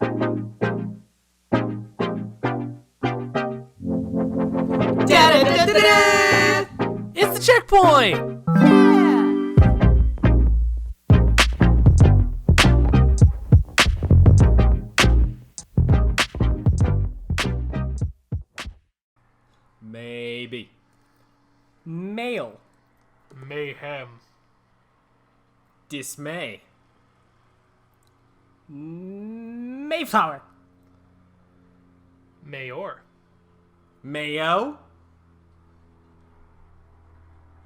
It's the checkpoint! Maybe. Male. Mayhem. Dismay. Mayflower. Mayor. Mayo.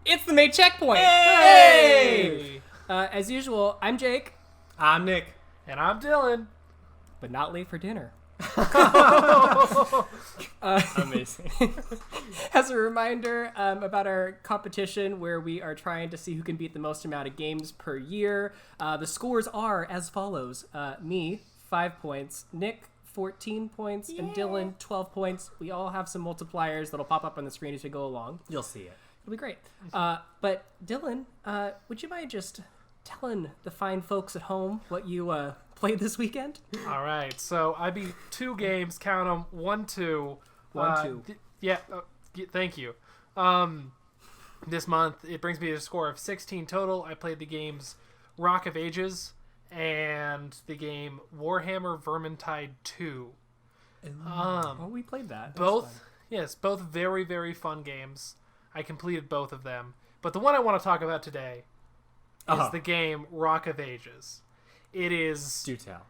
It's the May checkpoint. Hey! As usual, I'm Jake, I'm Nick. And I'm Dylan. but not late for dinner. Amazing. As a reminder about our competition where we are trying to see who can beat the most amount of games per year, the scores are as follows. Me, 5 points. Nick, 14 points. And Dylan, 12 points. We all have some multipliers that'll pop up on the screen as we go along. You'll see it. It'll be great. But Dylan, would you mind just telling the fine folks at home what you played this weekend? All right, so I beat 2 games. Count them. 1, 2. 1, 2. Thank you. This month it brings me to a score of 16 total. I played the games Rock of Ages and the game Warhammer Vermintide 2. Oh, we played that. That's Both, fun. yes, both very, very fun games. I completed both of them. But the one I want to talk about today is the game Rock of Ages. It is... Do tell.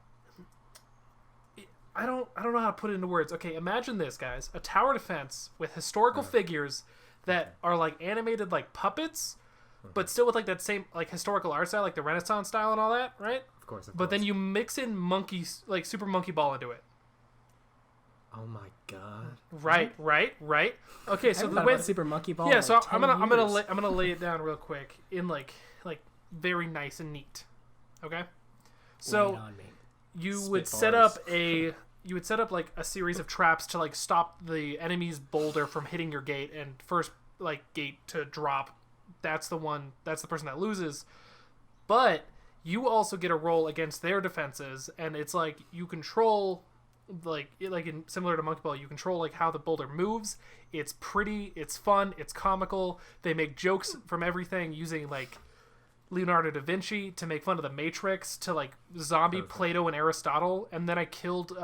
I don't know how to put it into words. Okay, imagine this, guys. A tower defense with historical figures that are like animated like puppets, but still with like that same like historical art style, like the Renaissance style and all that, right? Of course. But then you mix in monkeys, like Super Monkey Ball into it. Oh my god. Right. Okay, I so haven't the thought way about Super Monkey Ball. yeah, in so like I'm 10 gonna years. lay it down real quick in like very nice and neat. Okay, Lay so it on me. you Spit would set bars. up like a series of traps to like stop the enemy's boulder from hitting your gate, and first like gate to drop, that's the person that loses. But you also get a roll against their defenses, and it's like you control similar to Monkey Ball, you control like how the boulder moves. It's pretty, it's fun, it's comical. They make jokes from everything using like Leonardo da Vinci to make fun of the Matrix to like zombie Plato and Aristotle, and then I killed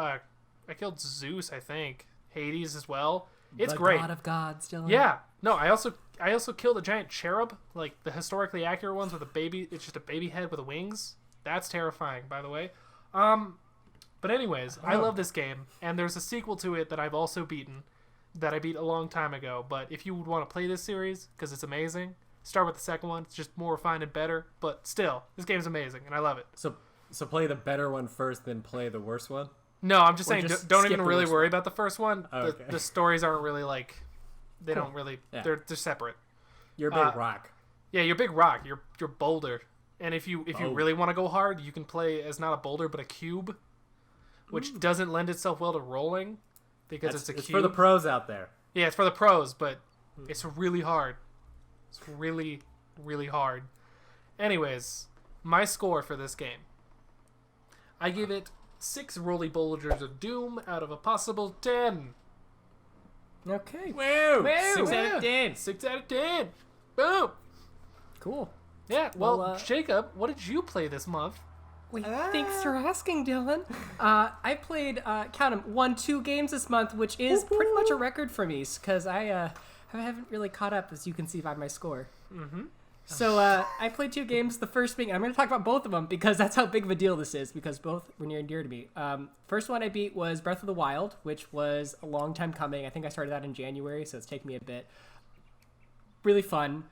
Zeus, I think, Hades as well. It's the great. God of gods, Dylan. Yeah. No, I also killed a giant cherub, like the historically accurate ones with a baby. It's just a baby head with wings. That's terrifying, by the way. But anyways, I love this game, and there's a sequel to it that I've also beaten, that I beat a long time ago. But if you would want to play this series, because it's amazing, start with the second one. It's just more refined and better, but still, this game's amazing, and I love it. So play the better one first, then play the worst one? No, I'm just Or saying, just don't skip even the really worst worry about the first one. Oh, okay. The stories aren't really like, they don't really, Yeah. they're separate. You're a big rock. Yeah, you're big rock. You're boulder. And if you Oh. really want to go hard, you can play as not a boulder but a cube, which doesn't lend itself well to rolling because it's a cube. It's for the pros out there. Yeah, it's for the pros, but it's really hard. It's really, really hard. Anyways, my score for this game. I give it 6 roly boulders of doom out of a possible 10. Okay. Woo! Woo! 6 out of 10. 6 out of 10. Boom. Cool. Yeah, well, Well, Jacob, what did you play this month? Wait, thanks for asking, Dylan. I played, count 'em, 2 games this month, which is pretty much a record for me, because I haven't really caught up, as you can see by my score. Mm-hmm. So I played 2 games. The first being, I'm going to talk about both of them, because that's how big of a deal this is, because both were near and dear to me. First one I beat was Breath of the Wild, which was a long time coming. I think I started that in January, so it's taken me a bit. Really fun.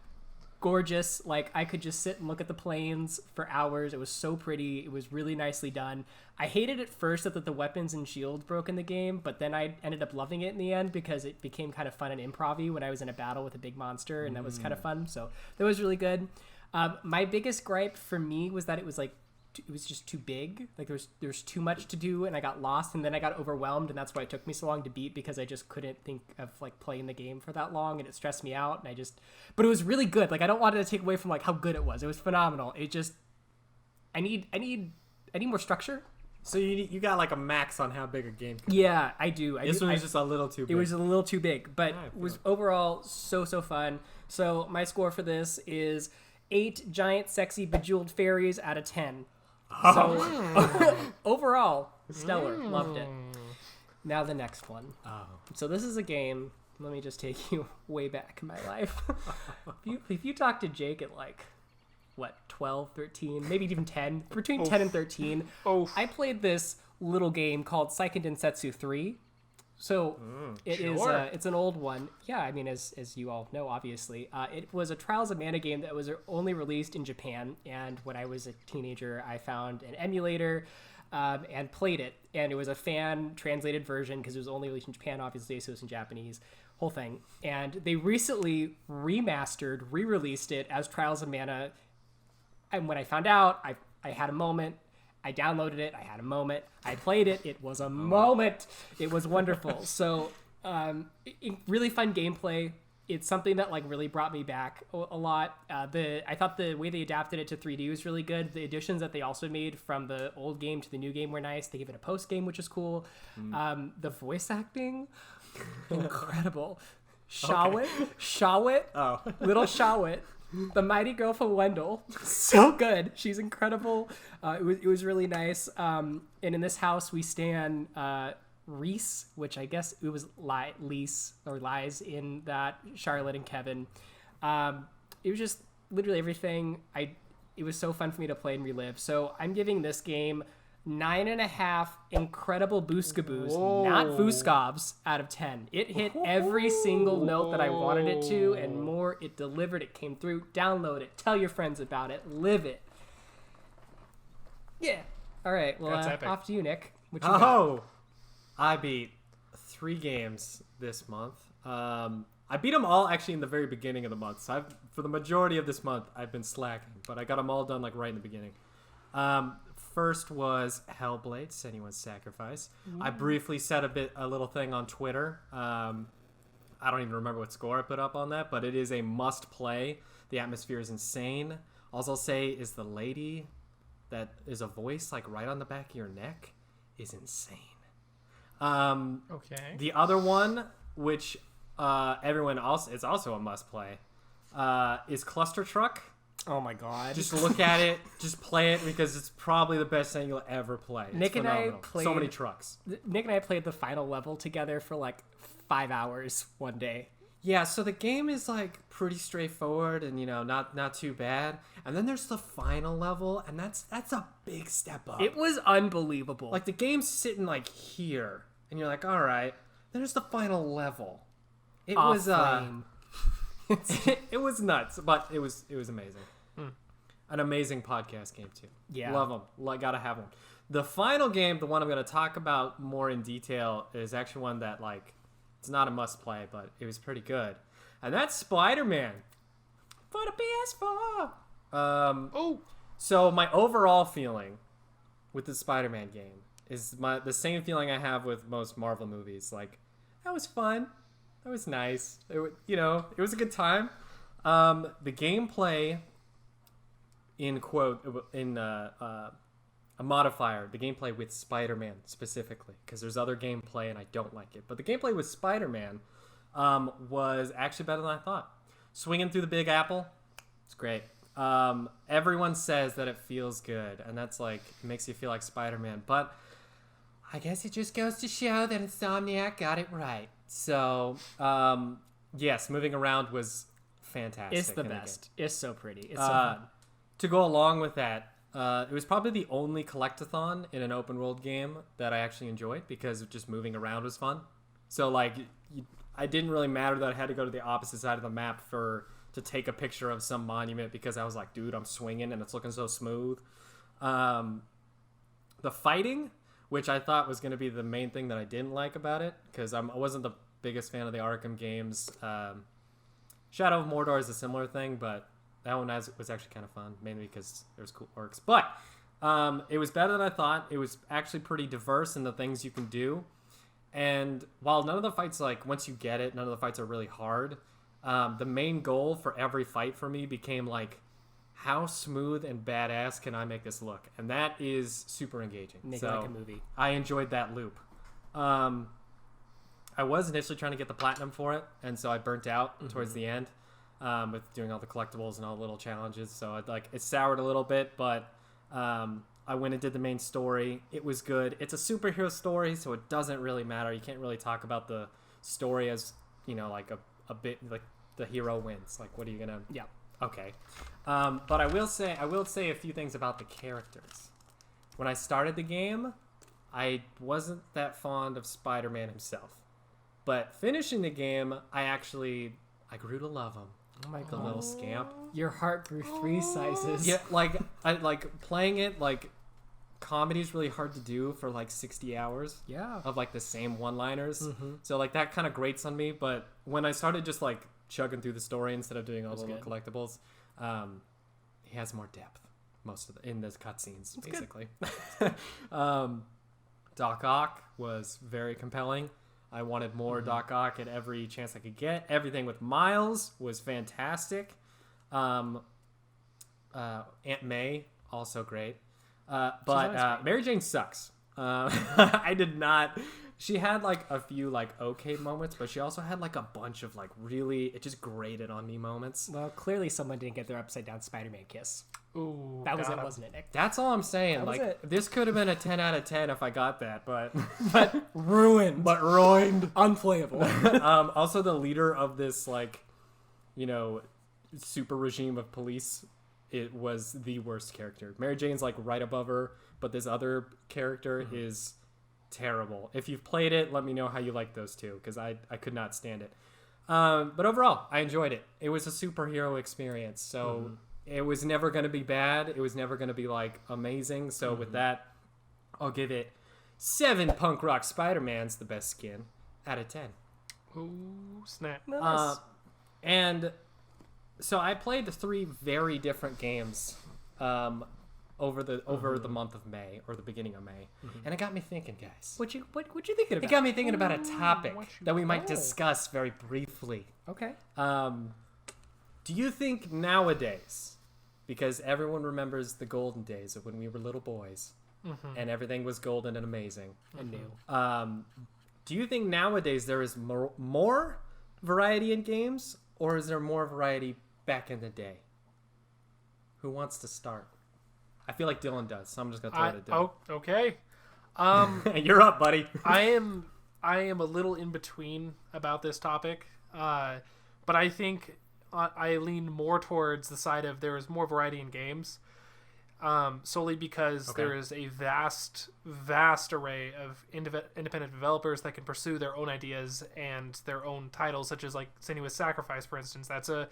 Gorgeous. Like, I could just sit and look at the plains for hours. It was so pretty. It was really nicely done. I hated at first that the weapons and shields broke in the game, but then I ended up loving it in the end because it became kind of fun and improv-y when I was in a battle with a big monster, and that was kind of fun. So that was really good. My biggest gripe for me was that it was just too big. Like there's too much to do, and I got lost, and then I got overwhelmed, and that's why it took me so long to beat, because I just couldn't think of like playing the game for that long, and it stressed me out, and but it was really good. Like, I don't want it to take away from like how good it was. It was phenomenal. It just I need more structure. So you got like a max on how big a game can be. Yeah, I do. This one was just a little too big. It was a little too big, but Yeah, I feel was it. overall so fun. So my score for this is 8 giant, sexy, bejeweled fairies out of 10. So overall, stellar. Loved it. Now the next one. Oh. So this is a game. Let me just take you way back in my life. if you talk to Jake at like, what, 12, 13, maybe even 10, between 10 and 13, I played this little game called Seiken Densetsu 3. So it's an old one. Yeah, I mean, as you all know, obviously. It was a Trials of Mana game that was only released in Japan. And when I was a teenager, I found an emulator and played it. And it was a fan-translated version because it was only released in Japan, obviously, so it was in Japanese. Whole thing. And they recently re-released it as Trials of Mana. And when I found out, I had a moment. I downloaded it. I had a moment. I played it. It was a moment. It was wonderful. So, really fun gameplay. It's something that like really brought me back a lot. I thought the way they adapted it to 3D was really good. The additions that they also made from the old game to the new game were nice. They gave it a post game, which is cool. The voice acting, incredible. Shawit, little Shawit. The mighty girl from Wendell, so good. She's incredible. It was really nice. And in this house, we stand Reese, which I guess it was Lise or Lies in that, Charlotte and Kevin. It was just literally everything. It was so fun for me to play and relive. So I'm giving this game 9.5 incredible booskaboos, not Vuskovs, out of 10. It hit every single note that I wanted it to and more. It delivered. It came through. Download it. Tell your friends about it. Live it. Yeah. All right. Well, That's epic. off to you, Nick. What you got? I beat 3 games this month. I beat them all actually in the very beginning of the month. So for the majority of this month, I've been slacking, but I got them all done like right in the beginning. First was Hellblade: Senua's Sacrifice. I briefly said a little thing on Twitter. I don't even remember what score I put up on that, but it is a must play. The atmosphere is insane. All I'll say is the lady that is a voice like right on the back of your neck is insane. Okay. The other one, which everyone else is also a must play, is Cluster Truck. Oh my god. Just look at it, just play it, because it's probably the best thing you'll ever play. It's Nick and I phenomenal. played- so many trucks. Nick and I played the final level together for like 5 hours one day. Yeah, so the game is like pretty straightforward and not too bad. And then there's the final level, and that's a big step up. It was unbelievable. Like the game's sitting like here, and you're like, all right. Then there's the final level. It Off was frame. it was nuts, but it was amazing. An amazing podcast game too. Yeah. Love them. Gotta have one. The final game, the one I'm going to talk about more in detail, is actually one that like it's not a must play, but it was pretty good, and that's Spider-Man for the PS4. So my overall feeling with the Spider-Man game is the same feeling I have with most Marvel movies. Like, that was fun. That was nice. It was a good time. The gameplay, a modifier, the gameplay with Spider-Man specifically, because there's other gameplay and I don't like it. But the gameplay with Spider-Man was actually better than I thought. Swinging through the Big Apple, it's great. Everyone says that it feels good, and that's like, it makes you feel like Spider-Man. But I guess it just goes to show that Insomniac got it right. So, yes, moving around was fantastic. It's the in best. It's so pretty. It's so fun. To go along with that, it was probably the only collectathon in an open world game that I actually enjoyed, because just moving around was fun. So like, I didn't really matter that I had to go to the opposite side of the map to take a picture of some monument, because I was like, dude, I'm swinging and it's looking so smooth. The fighting, which I thought was going to be the main thing that I didn't like about it, because I wasn't the biggest fan of the Arkham games. Shadow of Mordor is a similar thing, but that one was actually kind of fun, mainly because there's cool orcs. But it was better than I thought. It was actually pretty diverse in the things you can do. And while none of the fights, like, once you get it, none of the fights are really hard, the main goal for every fight for me became, like, how smooth and badass can I make this look? And that is super engaging. Make so it like a movie. I enjoyed that loop. I was initially trying to get the platinum for it, and so I burnt out towards the end with doing all the collectibles and all the little challenges. So it soured a little bit, but I went and did the main story. It was good. It's a superhero story, so it doesn't really matter. You can't really talk about the story as, like a bit like the hero wins. Like, what are you gonna? Yeah. Okay. But I will say a few things about the characters. When I started the game, I wasn't that fond of Spider-Man himself. But finishing the game, I grew to love him. Oh my The god. little scamp. Your heart grew 3 sizes. Yeah, I playing it, comedy is really hard to do for 60 hours. Yeah. Of the same one-liners. So that kind of grates on me, but when I started just chugging through the story instead of doing all the little collectibles, he has more depth in those cutscenes, basically. Doc Ock was very compelling. I wanted more Doc Ock at every chance I could get. Everything with Miles was fantastic. Aunt May, also great. But Mary Jane sucks. I did not... She had a few okay moments, but she also had a bunch of really... It just grated on me moments. Well, clearly someone didn't get their upside down Spider-Man kiss. Ooh, That was it, wasn't it, Nick? That's all I'm saying. That was it. This could have been a 10 out of 10 if I got that, but... Ruined. but ruined. Unplayable. Also, the leader of this, super regime of police, it was the worst character. Mary Jane's, right above her, but this other character is terrible. If you've played it, let me know how you like those two, because I could not stand it. But overall, I enjoyed it. It was a superhero experience, so it was never going to be bad. It was never going to be, amazing. So with that, I'll give it 7 punk rock Spider-Mans, the best skin, out of 10. Ooh, snap. Nice. And so I played 3 very different games over the month of May, or the beginning of May, and it got me thinking, guys. What you thinking about? It got me thinking about a topic that we might Oh. discuss very briefly. Okay. Do you think nowadays, because everyone remembers the golden days of when we were little boys, and everything was golden and amazing, And new. do you think nowadays there is more variety in games, or is there more variety back in the day? Who wants to start? I feel like Dylan does, so I'm just gonna throw it at Dylan. Oh, okay. You're up, buddy. I am a little in between about this topic, but I think I lean more towards the side of there is more variety in games, solely because there is a vast array of independent developers that can pursue their own ideas and their own titles, such as Senua's Sacrifice, for instance. That's a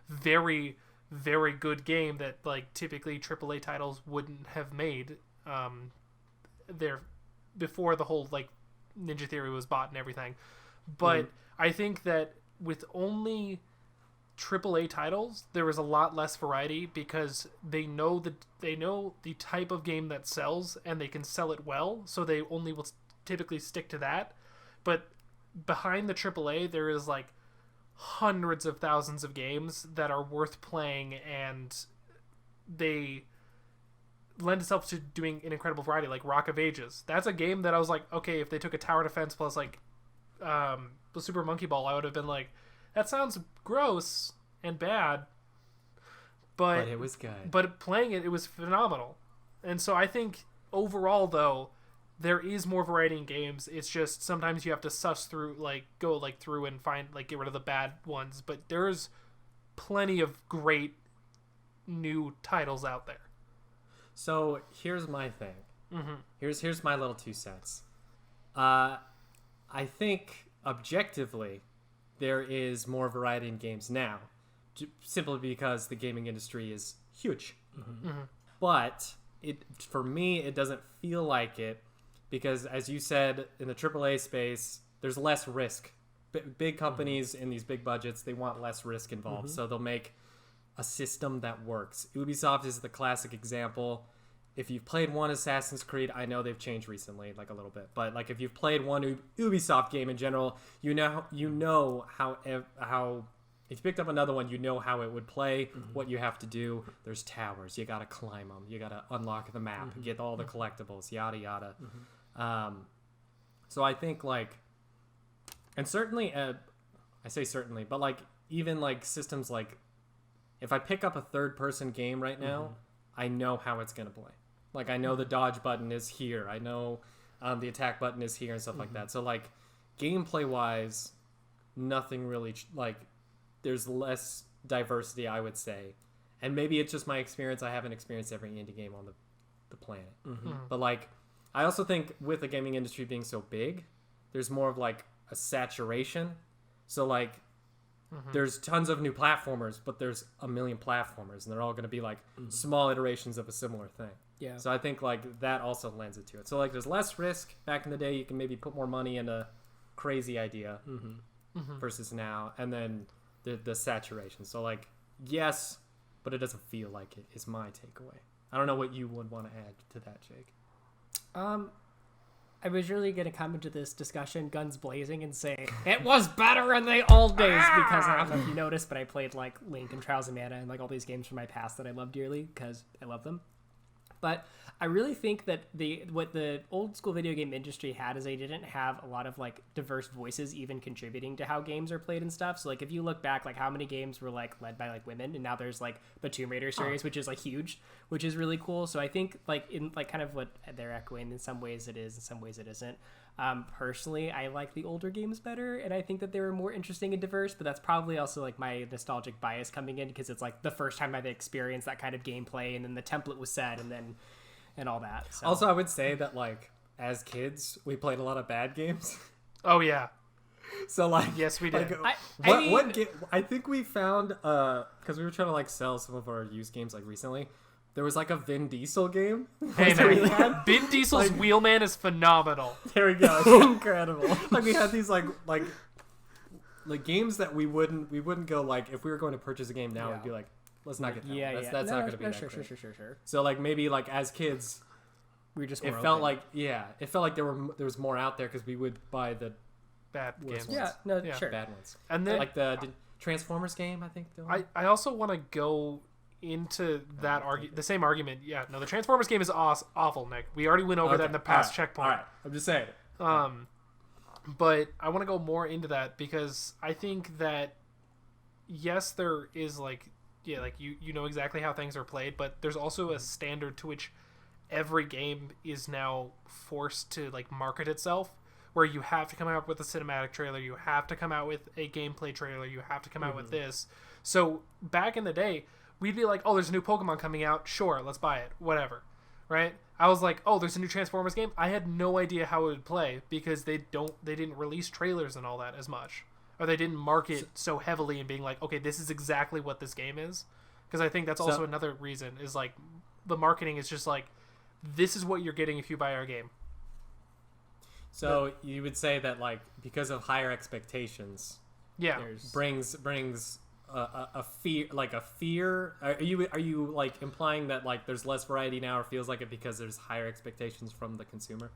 very, very good game that typically AAA titles wouldn't have made there before the whole Ninja Theory was bought and everything. But I think that with only AAA titles, there is a lot less variety because they know the type of game that sells, and they can sell it well, so they only will typically stick to that. But behind the AAA, there is hundreds of thousands of games that are worth playing, and they lend itself to doing an incredible variety, like Rock of Ages. That's a game that I was okay, if they took a tower defense plus the Super Monkey Ball, I would have been that sounds gross and bad, but it was good. But playing it was phenomenal. And so I think overall, though, there is more variety in games. It's just sometimes you have to suss through, go through and find, get rid of the bad ones. But there's plenty of great new titles out there. So here's my thing. Here's my little 2 cents. I think objectively there is more variety in games now, simply because the gaming industry is huge. But for me, it doesn't feel like it, because as you said, in the AAA space, there's less risk. Big companies in these big budgets, they want less risk involved, so they'll make a system that works. Ubisoft is the classic example. If you've played one Assassin's Creed, I know they've changed recently, a little bit, but if you've played one Ubisoft game in general, you know how if you picked up another one, you know how it would play, what you have to do. There's towers. You got to climb them. You got to unlock the map, get all the collectibles, yada, yada. So I think, like, and certainly, I say certainly, but, like, even, like, systems like, if I pick up a third-person game right now, I know how it's going to play. Like, I know the dodge button is here. I know the attack button is here and stuff like that. So, like, gameplay-wise, nothing really, like, there's less diversity, I would say. And maybe it's just my experience. I haven't experienced every indie game on the planet. But, like, I also think with the gaming industry being so big, there's more of, like, a saturation. So, like, there's tons of new platformers, but there's a million platformers, and they're all going to be, like, small iterations of a similar thing. Yeah. So I think, like, that also lends it to it. So, like, there's less risk. Back in the day, you can maybe put more money in a crazy idea versus now. And then the saturation. So, like, yes, but it doesn't feel like it is my takeaway. I don't know what you would want to add to that, Jake. I was really going to come into this discussion guns blazing and say it was better in the old days because I don't know if you noticed, but I played like Link and Trials of Mana and like all these games from my past that I love dearly because I love them. But I really think that what the old school video game industry had is they didn't have a lot of like diverse voices even contributing to how games are played and stuff. So like if you look back, like how many games were like led by like women, and now there's like the Tomb Raider series, which is like huge, which is really cool. So I think like in like kind of what they're echoing, in some ways it is, in some ways it isn't. Personally, I like the older games better, and I think that they were more interesting and diverse, but that's probably also like my nostalgic bias coming in because it's like the first time I've experienced that kind of gameplay, and then the template was set, and all that. So. Also, I would say that, like, as kids, we played a lot of bad games. Oh, yeah. So, like... Yes, we did. Like, what game... I think we found... Because we were trying to, like, sell some of our used games, like, recently. There was, like, a Vin Diesel game. Hey, man. Vin Diesel's Wheelman is phenomenal. There we go. It's incredible. Like, we had these, like games that we wouldn't go, like, if we were going to purchase a game now, we'd be like, let's not get that. That's not going to be that sure. So, like, maybe, like, as kids, we were just it felt like there was more out there because we would buy the bad games. Ones. Sure. Bad ones. And then, like the Transformers game, I think. I also want to go into that the same argument. Yeah, no, the Transformers game is awful, Nick. We already went over that in the past checkpoint. All right, I'm just saying. But I want to go more into that because I think that yes, there is like you know exactly how things are played, but there's also a standard to which every game is now forced to like market itself, where you have to come out with a cinematic trailer, you have to come out with a gameplay trailer, you have to come out with this. So back in the day, we'd be like, oh, there's a new Pokemon coming out, sure, let's buy it, whatever, right? I was like, oh, there's a new Transformers game. I had no idea how it would play because they didn't release trailers and all that as much. Or they didn't market so heavily and being like, okay, this is exactly what this game is. Because I think that's also another reason is like the marketing is just like, this is what you're getting if you buy our game. So you would say that like because of higher expectations, brings a fear. Are you like implying that like there's less variety now, or feels like it because there's higher expectations from the consumer?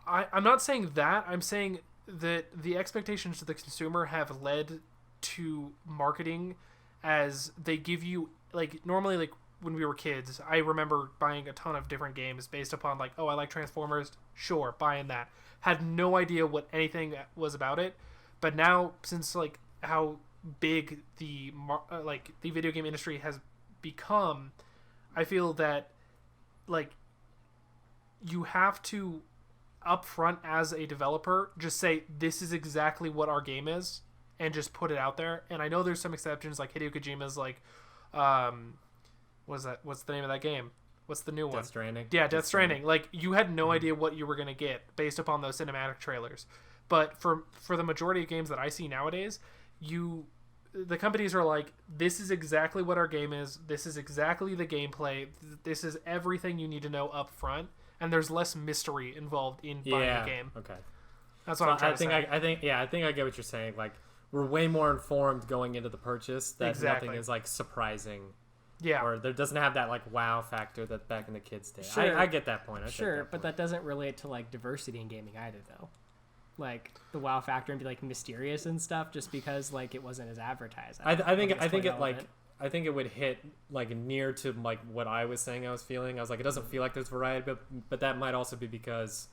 I'm not saying that. I'm saying that the expectations of the consumer have led to marketing as they give you like normally like when we were kids, I remember buying a ton of different games based upon like, oh, I like Transformers, sure, buying that. Had no idea what anything was about it, but now since like how big the video game industry has become, I feel that like you have to upfront as a developer just say this is exactly what our game is and just put it out there. And I know there's some exceptions like Hideo Kojima's like what's the name of that game? What's the new one? Death Stranding. Yeah, Death Stranding. Like you had no idea what you were going to get based upon those cinematic trailers. But for the majority of games that I see nowadays, the companies are like, this is exactly what our game is. This is exactly the gameplay. This is everything you need to know up front. And there's less mystery involved in buying a game. Okay. That's what I'm trying to say. I think I get what you're saying. Like, we're way more informed going into the purchase that nothing is, like, surprising. Yeah. Or there doesn't have that, like, wow factor that back in the kids' day. Sure. I get that point. But that doesn't relate to, like, diversity in gaming either, though. like the wow factor and be like mysterious and stuff, just because like it wasn't as advertised. I think it's quite it like relevant. I think it would hit like near to like what I was saying I was feeling. I was like, it doesn't feel like there's variety, but that might also be because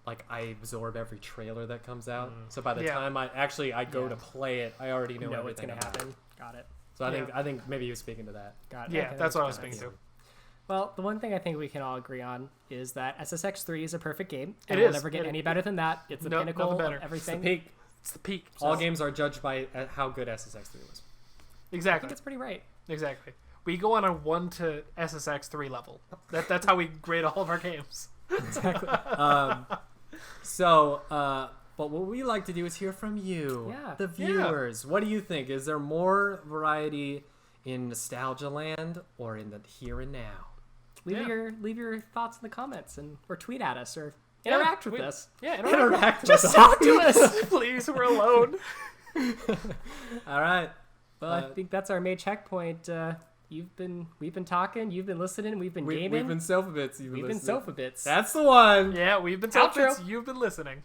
like I absorb every trailer that comes out. So by the time I go to play it, I already know what's everything gonna about happen. it. Got it. So I think maybe he was speaking to that. Got it. Yeah, Okay, that's what I was fine. speaking to. Well, the one thing I think we can all agree on is that SSX3 is a perfect game. It And we'll is. never get any better than that. It's the Nothing pinnacle better. of everything. Peak. It's the peak. All games are judged by how good SSX3 was. I Exactly. think it's pretty right. Exactly. We go on a 1 to SSX3 level. That's how we grade all of our games. Exactly. But what we like to do is hear from you, Yeah. the viewers. What do you think? Is there more variety in Nostalgia Land or in the here and now? Leave your thoughts in the comments or tweet at us or interact with us. Yeah, Interact with Just us. talk to us. Please, we're alone. All right. Well, I think that's our main checkpoint. We've been talking, you've been listening, we've been gaming. We've been Sofabits. We've been Sofabits. That's the one. Yeah, we've been Outro. Sofabits. You've been listening.